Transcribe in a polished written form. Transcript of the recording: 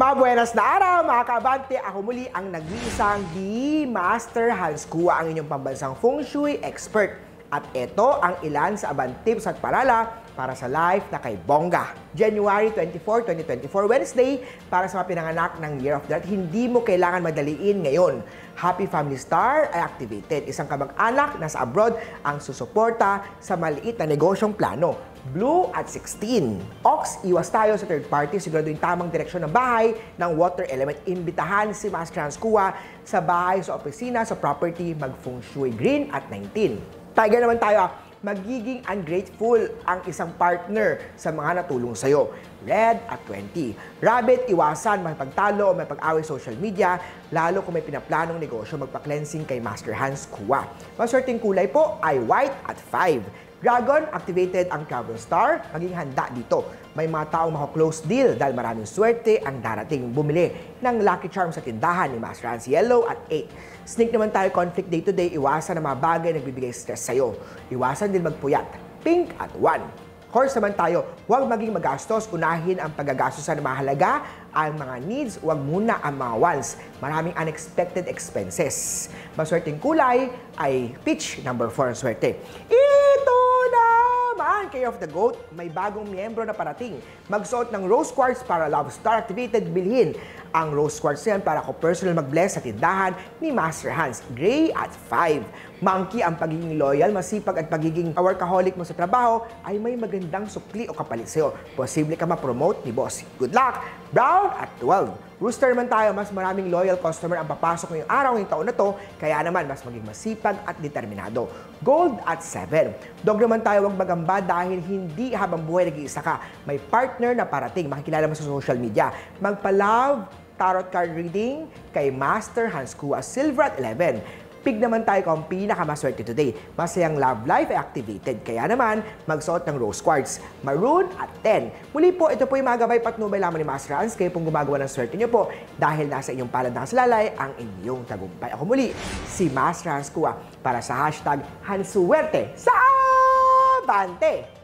Mabuenas na araw mga kabante! Ako muli ang nag-iisang The Master Hans Kua, ang inyong pambansang feng shui expert. At ito ang ilan sa abang tips at parala para sa life na kay Bongga. January 24, 2024, Wednesday, para sa mga pinanganak ng Year of the Rat, hindi mo kailangan madaliin ngayon. Happy Family Star ay activated. Isang kamag-anak nasa abroad ang susuporta sa maliit na negosyong plano. Blue at 16. Ox, iwas tayo sa third party. Siguraduhin tamang direksyon ng bahay ng water element. Imbitahan si Master Hans Kua sa bahay, sa opisina, sa property, mag-feng shui. Green at 19. Tiger naman tayo. Magiging ungrateful ang isang partner sa mga natulong sa'yo. Red at 20. Rabbit, iwasan makipagtalo o makipag-away social media, lalo kung may pinaplanong negosyo, magpa-cleansing kay Master Hans Kua. Maswerteng kulay po ay white at 5. Dragon, activated ang Travel Star. Maging handa dito. May mga taong mako-close deal dahil maraming swerte ang darating. Bumili ng Lucky Charm sa tindahan ni Master Hans. Yellow at 8. Snake naman tayo, conflict day-to-day. Iwasan ang mga bagay na nagbibigay stress sa'yo. Iwasan din magpuyat. Pink at 1. Horse naman tayo, huwag maging magastos, unahin ang paggagastos sa mahalaga, ang mga needs, huwag muna ang mga wants. Maraming unexpected expenses. Maswerteng kulay ay peach, number 4 ang swerte. Ito naman, Care of the Goat, may bagong miyembro na parating. Magsuot ng rose quartz para love star activated, bilhin ang rose quartz yan para ako personal mag-bless sa tindahan ni Master Hans. Gray at 5. Monkey, ang pagiging loyal, masipag at pagiging workaholic mo sa trabaho ay may magandang sukli o kapalit sa'yo. Posible ka ma-promote ni boss. Good luck! Brown at 12. Rooster naman tayo, mas maraming loyal customer ang papasok ngayong araw ngayong taon na to, kaya naman mas maging masipag at determinado. Gold at 7. Dog naman tayo, huwag magamba dahil hindi habang buhay nag-iisa ka. May partner na parating, makikilala mo sa social media. Magpa-love tarot card reading kay Master Hans Kua. Silver at 11. Pig naman tayo kung pinakamaswerte today. Masayang love life ay activated. Kaya naman, magsuot ng rose quartz. Maroon at 10. Muli po, ito po yung mga gabay patnubay lamang ni Master Hans. Kayo pong gumagawa ng swerte niyo po dahil nasa inyong palad nakasalalay ang inyong tagumpay. Ako muli, si Master Hans Kua para sa hashtag Hansuwerte sa Abante!